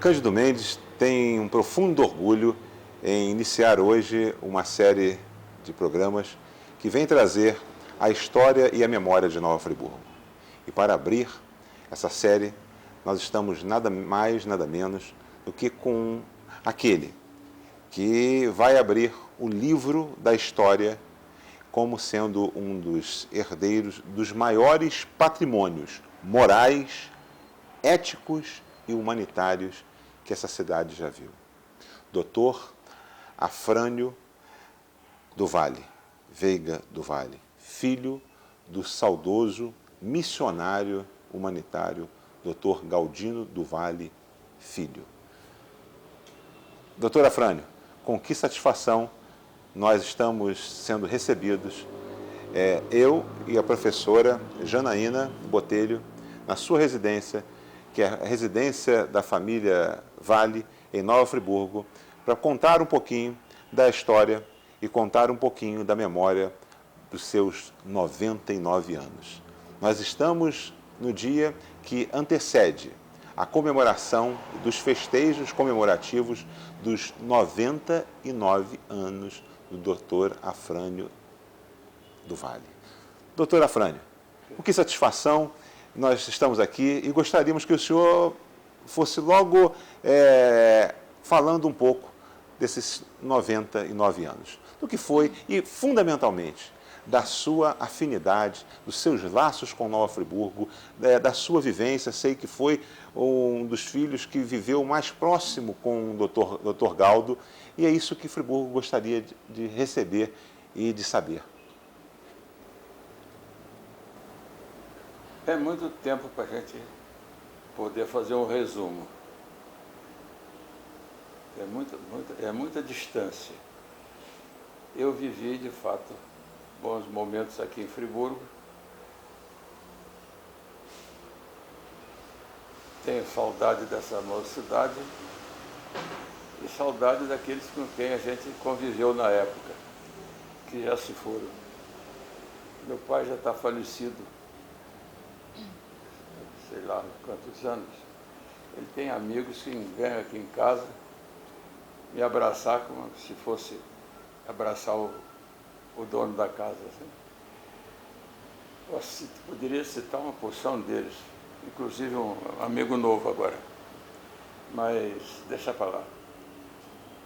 Cândido Mendes tem um profundo orgulho em iniciar hoje uma série de programas que vem trazer a história e a memória de Nova Friburgo. E para abrir essa série, nós estamos nada mais, nada menos do que com aquele que vai abrir o livro da história como sendo um dos herdeiros dos maiores patrimônios morais, éticos e humanitários que essa cidade já viu. Dr. Afrânio do Vale, Veiga do Vale, filho do saudoso missionário humanitário Dr. Galdino do Vale, filho. Doutor Afrânio, com que satisfação nós estamos sendo recebidos, eu e a professora Janaína Botelho, na sua residência, que é a residência da família Vale, em Nova Friburgo, para contar um pouquinho da história e contar um pouquinho da memória dos seus 99 anos. Nós estamos no dia que antecede a comemoração dos festejos comemorativos dos 99 anos do Dr. Afrânio do Vale. Doutor Afrânio, com que satisfação nós estamos aqui e gostaríamos que o senhor fosse logo falando um pouco desses 99 anos, do que foi e, fundamentalmente, da sua afinidade, dos seus laços com Nova Friburgo, da sua vivência. Sei que foi um dos filhos que viveu mais próximo com o Dr. Galdo, e é isso que Friburgo gostaria de receber e de saber. É muito tempo para a gente poder fazer um resumo. É muita distância. Eu vivi, de fato, bons momentos aqui em Friburgo. Tenho saudade dessa mocidade e saudade daqueles com quem a gente conviveu na época, que já se foram. Meu pai já está falecido, sei lá quantos anos. Ele tem amigos que vêm aqui em casa me abraçar como se fosse abraçar o dono da casa. Assim. Eu poderia citar uma porção deles, inclusive um amigo novo agora, mas deixa para lá.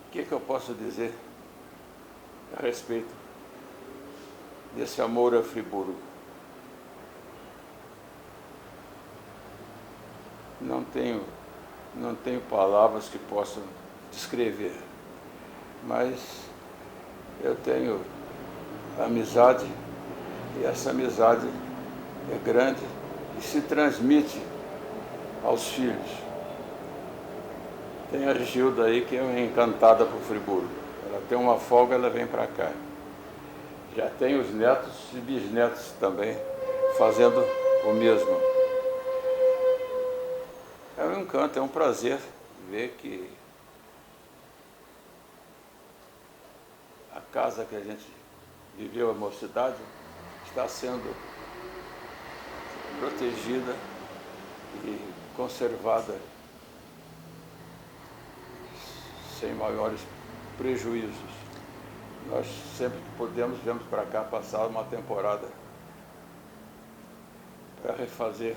O que eu posso dizer a respeito desse amor a Friburgo? Não tenho palavras que possam descrever, mas eu tenho amizade, e essa amizade é grande e se transmite aos filhos. Tem a Gilda aí, que é encantada por Friburgo. Ela tem uma folga, ela vem para cá. Já tem os netos e bisnetos também fazendo o mesmo. É um encanto, é um prazer ver que a casa que a gente viveu, a mocidade, está sendo protegida e conservada sem maiores prejuízos. Nós sempre que podemos, viemos para cá passar uma temporada para refazer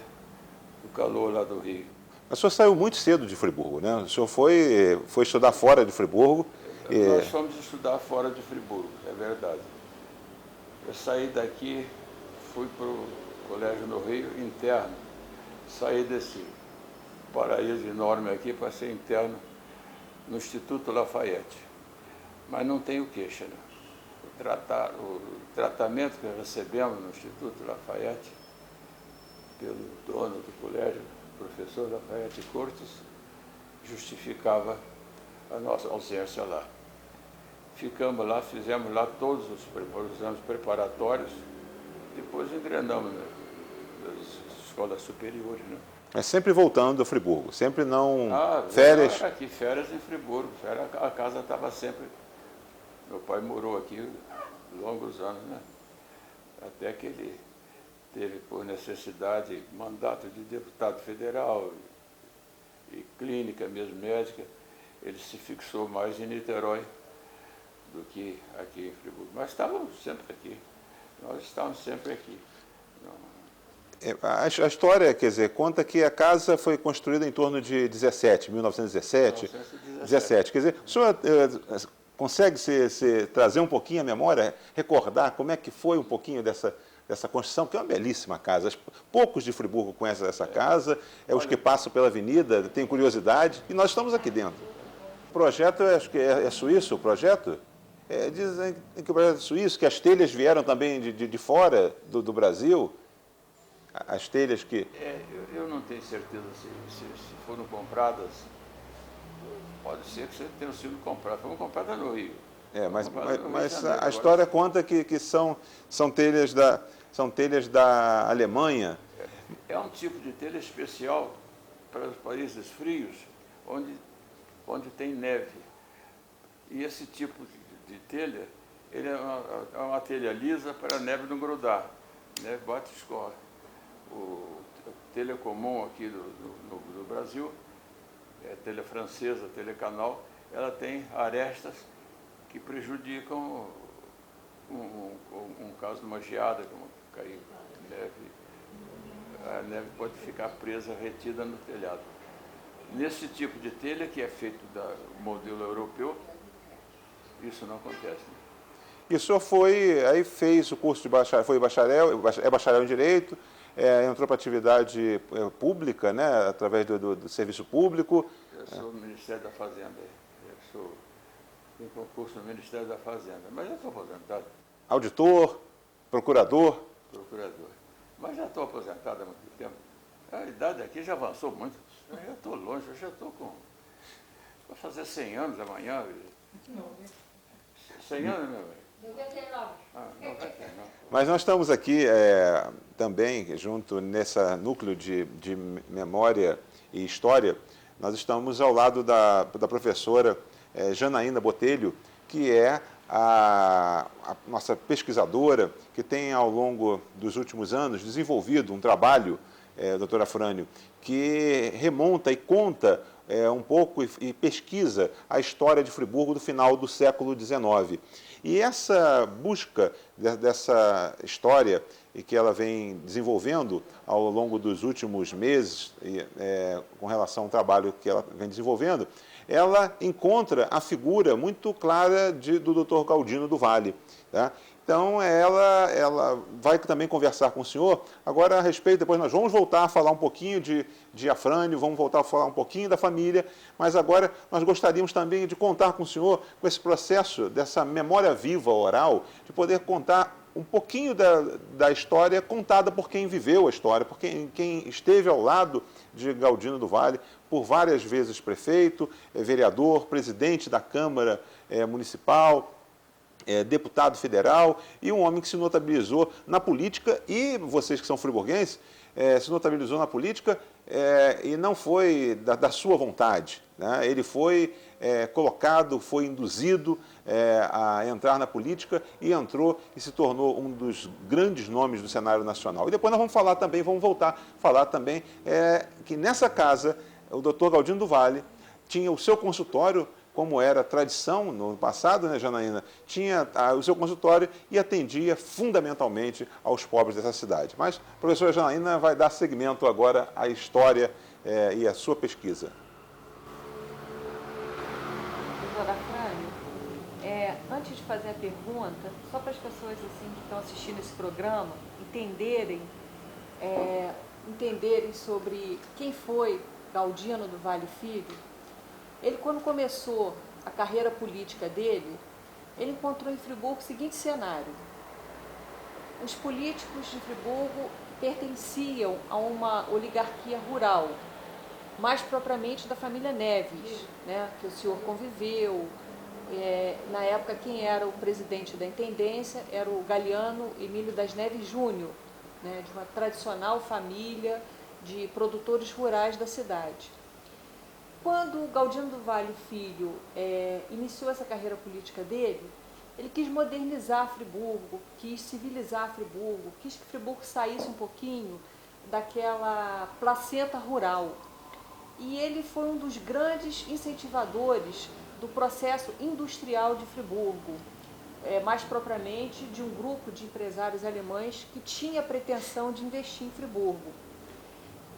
o calor lá do Rio. O senhor saiu muito cedo de Friburgo, né? O senhor foi estudar fora de Friburgo. Nós fomos estudar fora de Friburgo, é verdade. Eu saí daqui, fui para o colégio no Rio, interno. Saí desse paraíso enorme aqui para ser interno no Instituto Lafayette. Mas não tenho queixa, né? O tratamento que recebemos no Instituto Lafayette, pelo dono do colégio, professor Lafayette Cortes, justificava a nossa ausência lá. Ficamos lá, fizemos lá todos os anos preparatórios, depois engrenamos nas escolas superiores. Né? É sempre voltando a Friburgo, sempre não... férias? Aqui, férias em Friburgo. A casa estava sempre... Meu pai morou aqui longos anos, né? Até que ele teve, por necessidade, mandato de deputado federal, e clínica mesmo, médica, ele se fixou mais em Niterói do que aqui em Friburgo. Mas estávamos sempre aqui, nós estávamos sempre aqui. A história, quer dizer, conta que a casa foi construída em torno de 1917. 17. Quer dizer, o senhor consegue trazer um pouquinho a memória, recordar como é que foi um pouquinho dessa construção, que é uma belíssima casa. Poucos de Friburgo conhecem essa casa, os que passam pela avenida têm curiosidade, e nós estamos aqui dentro. O projeto, acho que é suíço, o projeto? Dizem que o projeto é suíço, que as telhas vieram também de fora do Brasil. As telhas que... eu não tenho certeza se foram compradas. Pode ser que tenham sido compradas. Foram compradas no Rio. Mas a história conta que são telhas da Alemanha. É um tipo de telha especial para os países frios, onde tem neve. E esse tipo de telha, ele é uma telha lisa para a neve não grudar. A neve bate e escorre. A telha comum aqui do Brasil, telha francesa, telha canal, ela tem arestas que prejudicam um caso de uma geada, como cair neve, a neve pode ficar presa, retida no telhado. Nesse tipo de telha, que é feito do modelo europeu, isso não acontece. Né? E o senhor aí fez o curso de bacharel, é bacharel em Direito, entrou para atividade pública, né, através do serviço público. Eu sou do Ministério da Fazenda, tenho concurso no Ministério da Fazenda, mas já estou aposentado. Auditor, procurador? Procurador. Mas já estou aposentado há muito tempo. A idade aqui já avançou muito. Eu já estou longe, eu já estou com... Vou fazer 100 anos amanhã. 100 anos, meu velho? 99. 99. Mas nós estamos aqui também, junto nesse núcleo de memória e história, nós estamos ao lado da professora Janaína Botelho, que é a nossa pesquisadora, que tem ao longo dos últimos anos desenvolvido um trabalho, doutora Afrânio, que remonta e conta um pouco e pesquisa a história de Friburgo do final do século XIX. E essa busca dessa história e que ela vem desenvolvendo ao longo dos últimos meses, com relação ao trabalho que ela vem desenvolvendo, ela encontra a figura muito clara do Dr. Galdino do Valle. Tá? Então, ela vai também conversar com o senhor. Agora, a respeito, depois nós vamos voltar a falar um pouquinho de Afrânio, vamos voltar a falar um pouquinho da família, mas agora nós gostaríamos também de contar com o senhor com esse processo dessa memória viva oral, de poder contar um pouquinho da história contada por quem viveu a história, por quem esteve ao lado de Galdino do Valle, por várias vezes prefeito, vereador, presidente da Câmara Municipal, deputado federal e um homem que se notabilizou na política, e vocês que são friburguenses, se notabilizou na política e não foi da sua vontade. Né? Ele foi colocado, foi induzido a entrar na política e entrou e se tornou um dos grandes nomes do cenário nacional. E depois nós vamos voltar a falar também que nessa casa o doutor Galdino do Valle tinha o seu consultório, como era tradição no passado, né, Janaína, tinha o seu consultório e atendia fundamentalmente aos pobres dessa cidade. Mas a professora Janaína vai dar seguimento agora à história e à sua pesquisa. Doutora Afrânio, antes de fazer a pergunta, só para as pessoas assim, que estão assistindo esse programa entenderem sobre quem foi Galdino do Valle Filho. Ele, quando começou a carreira política dele, ele encontrou em Friburgo o seguinte cenário. Os políticos de Friburgo pertenciam a uma oligarquia rural, mais propriamente da família Neves, né, que o senhor conviveu. Na época, quem era o presidente da intendência era o Galiano Emílio das Neves Júnior, né, de uma tradicional família de produtores rurais da cidade. Quando Galdino do Valle Filho iniciou essa carreira política dele, ele quis modernizar Friburgo, quis civilizar Friburgo, quis que Friburgo saísse um pouquinho daquela placenta rural. e ele foi um dos grandes incentivadores do processo industrial de Friburgo, mais propriamente de um grupo de empresários alemães que tinha pretensão de investir em Friburgo.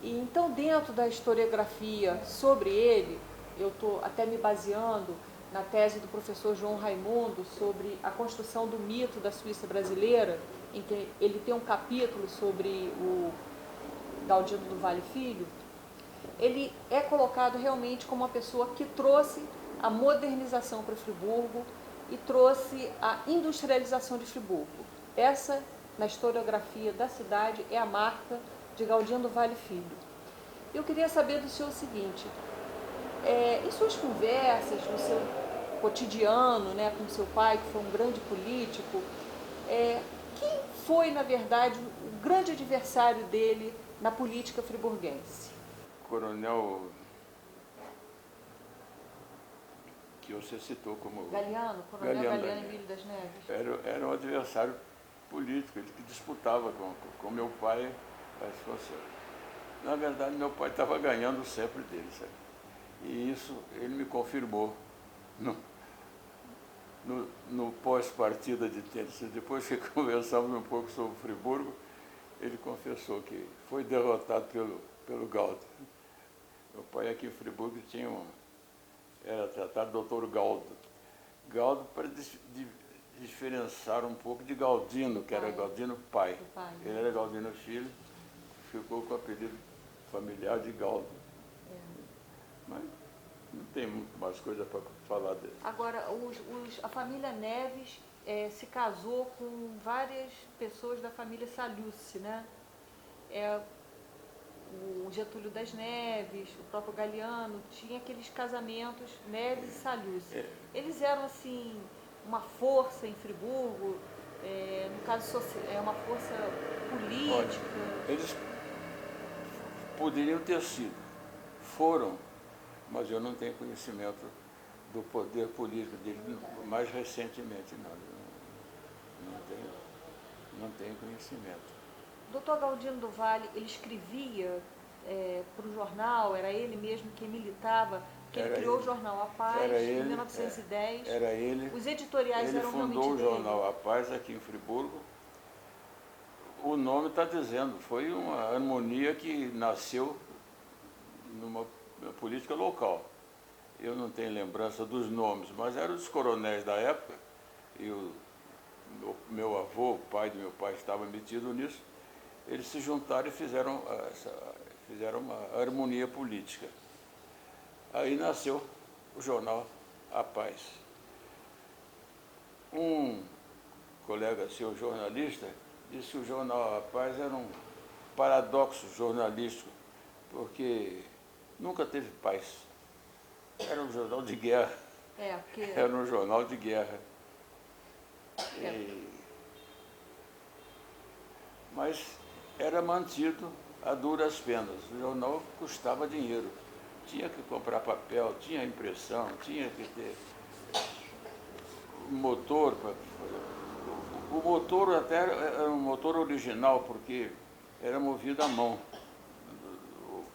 E então, dentro da historiografia sobre ele, eu estou até me baseando na tese do professor João Raimundo sobre a construção do mito da Suíça brasileira, em que ele tem um capítulo sobre o Galdino do Vale Filho. Ele é colocado realmente como uma pessoa que trouxe a modernização para Friburgo e trouxe a industrialização de Friburgo. Essa, na historiografia da cidade, é a marca de Galdino do Vale Filho. Eu queria saber do senhor o seguinte, em suas conversas, no seu cotidiano, né, com seu pai, que foi um grande político, quem foi, na verdade, o grande adversário dele na política friburguense? Coronel que você citou como... Galiano, Coronel Galiano Emílio das Neves. Era um adversário político, ele que disputava com meu pai as funções. Na verdade, meu pai estava ganhando sempre dele, sabe? E isso ele me confirmou no pós-partida de tênis. Depois que conversamos um pouco sobre Friburgo, ele confessou que foi derrotado pelo Galdo. Meu pai aqui em Friburgo era tratado doutor Galdo. Galdo para diferenciar um pouco de Galdino, que era Galdino pai. Ele era Galdino filho, ficou com o apelido familiar de Galdo. Mas não tem muito mais coisa para falar dele. Agora, a família Neves se casou com várias pessoas da família Sallusti, né? O Getúlio das Neves, o próprio Galiano, tinha aqueles casamentos Neves e Sallusti. Eles eram, assim, uma força em Friburgo, no caso, uma força política. Olha, eles poderiam ter sido, foram, mas eu não tenho conhecimento do poder político dele mais recentemente, não tenho conhecimento. O doutor Galdino do Vale, ele escrevia para o jornal, era ele mesmo quem militava, que ele criou o jornal A Paz em 1910. Era ele. Os editoriais eram realmente dele. Ele fundou o jornal A Paz aqui em Friburgo. O nome está dizendo, foi uma harmonia que nasceu numa política local. Eu não tenho lembrança dos nomes, mas eram os coronéis da época, e o meu avô, o pai do meu pai, estava metido nisso. Eles se juntaram e fizeram uma harmonia política. Aí nasceu o jornal A Paz. Um colega seu, jornalista, disse que o jornal A Paz era um paradoxo jornalístico, porque nunca teve paz. Era um jornal de guerra. Era um jornal de guerra. Mas era mantido a duras penas. O jornal custava dinheiro. Tinha que comprar papel, tinha impressão, tinha que ter motor. O motor até era um motor original, porque era movido à mão.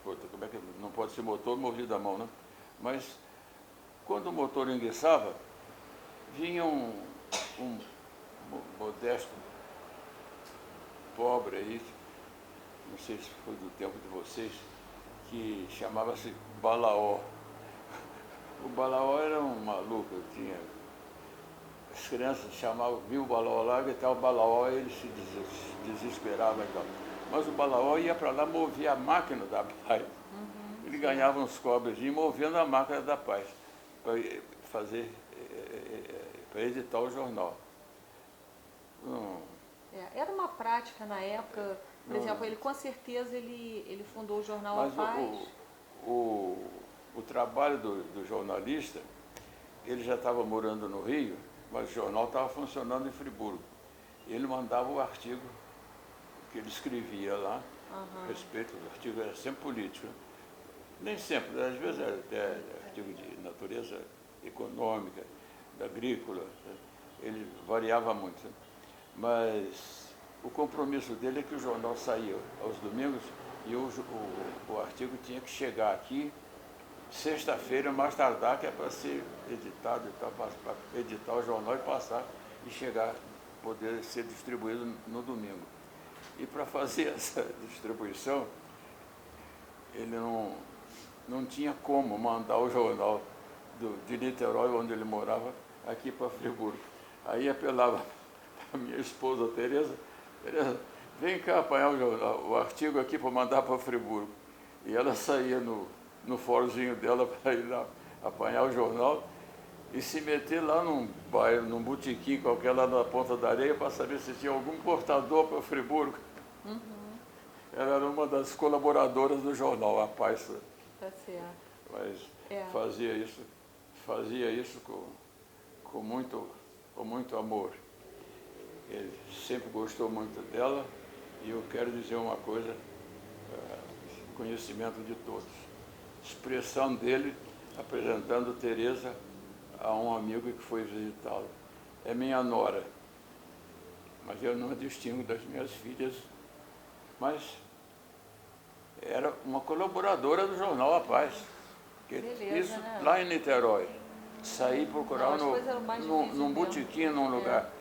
Como é que não pode ser motor movido à mão, né? Mas quando o motor enguiçava, vinha um modesto pobre aí, não sei se foi do tempo de vocês, que chamava-se Balaó. O Balaó era um maluco, as crianças chamavam, viu o Balaó lá, gritava o Balaó, e ele se desesperava e tal. Mas o Balaó ia para lá mover a máquina da Paz. Ele ganhava uns cobrezinhos movendo a máquina da Paz para editar o jornal. Era uma prática na época, por exemplo, ele com certeza ele fundou o jornal A Paz. O trabalho do jornalista, ele já estava morando no Rio, mas o jornal estava funcionando em Friburgo. Ele mandava o artigo que ele escrevia lá, a respeito do artigo, era sempre político. Nem sempre, às vezes era até artigo de natureza econômica, agrícola, ele variava muito. Mas o compromisso dele é que o jornal saía aos domingos e o artigo tinha que chegar aqui sexta-feira, mais tardar, que é para ser editado, para editar o jornal e passar e chegar, poder ser distribuído no domingo. E para fazer essa distribuição, ele não tinha como mandar o jornal de Niterói, onde ele morava, aqui para Friburgo. Aí apelava para minha esposa, Tereza, vem cá apanhar o artigo aqui para mandar para Friburgo. E ela saía no forozinho dela para ir lá apanhar o jornal e se meter lá num bairro, num botequim qualquer lá na Ponta da Areia para saber se tinha algum portador para Friburgo. Uhum. Ela era uma das colaboradoras do jornal, a Paisa. Tá certo. Mas É. fazia isso com muito amor. Ele sempre gostou muito dela e eu quero dizer uma coisa, conhecimento de todos. Expressão dele apresentando Tereza a um amigo que foi visitá-lo. É minha nora, mas eu não a distingo das minhas filhas, mas era uma colaboradora do jornal A Paz. Beleza, Isso né? lá em Niterói. Sair procurar Não, as coisas eram mais difíceis num mesmo. botequim, num lugar.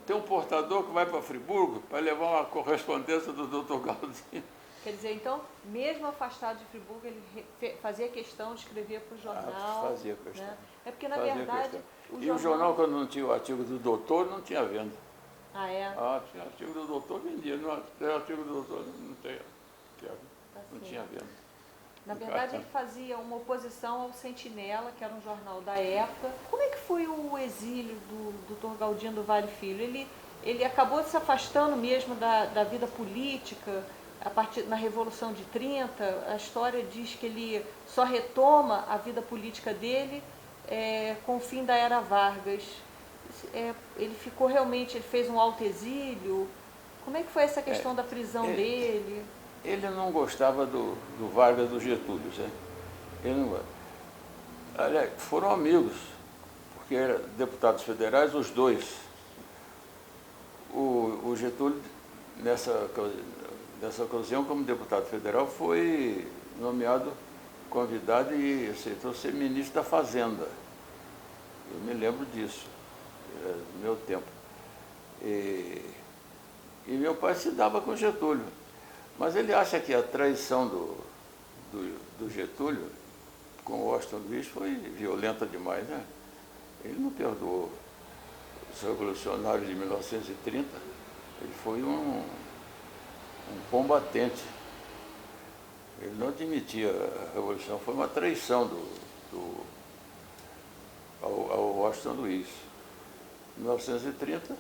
Tem um portador que vai para Friburgo para levar uma correspondência do Dr. Galdino. Quer dizer, então, mesmo afastado de Friburgo, ele fazia questão de escrever para o jornal. Fazia questão. Né? É porque, na Fazia verdade, questão. E o jornal, quando não tinha o artigo do doutor, não tinha venda. Ah, é? Tinha artigo do doutor, vendia. Não tem artigo do doutor, não tem. Não tinha venda. Na verdade, ele fazia uma oposição ao Sentinela, que era um jornal da época. Como é que foi o exílio do Dr. Galdino do Vale Filho? Ele acabou se afastando mesmo da vida política na Revolução de 30. A história diz que ele só retoma a vida política dele com o fim da Era Vargas. Ele ficou realmente, ele fez um autoexílio. Como é que foi essa questão da prisão dele? Ele não gostava do Vargas do Getúlio, né? Ele não. Aliás, foram amigos, porque eram deputados federais, os dois. O Getúlio, nessa ocasião, como deputado federal, foi nomeado, convidado e aceitou ser ministro da Fazenda. Eu me lembro disso, do meu tempo. E meu pai se dava com Getúlio. Mas ele acha que a traição do Getúlio com o Washington Luiz foi violenta demais, né? Ele não perdoou os revolucionários de 1930, ele foi um combatente. Ele não admitia a revolução, foi uma traição ao Washington Luiz. Em 1930,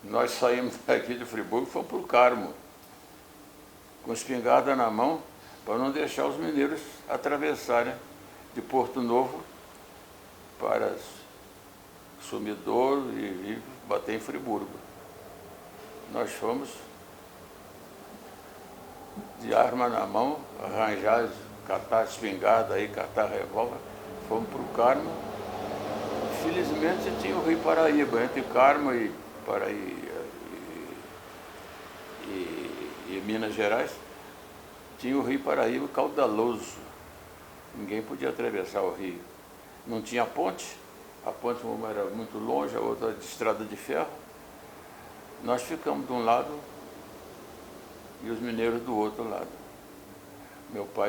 nós saímos daqui de Friburgo e fomos para o Carmo, com espingarda na mão, para não deixar os mineiros atravessarem de Porto Novo para Sumidouro e bater em Friburgo. Nós fomos de arma na mão, arranjar, catar espingarda, catar revólver, fomos para o Carmo. Felizmente tinha o Rio Paraíba, entre Carmo e Minas Gerais, tinha o Rio Paraíba caudaloso. Ninguém podia atravessar o rio. Não tinha ponte, a ponte uma era muito longe, a outra de estrada de ferro. Nós ficamos de um lado e os mineiros do outro lado. Meu pai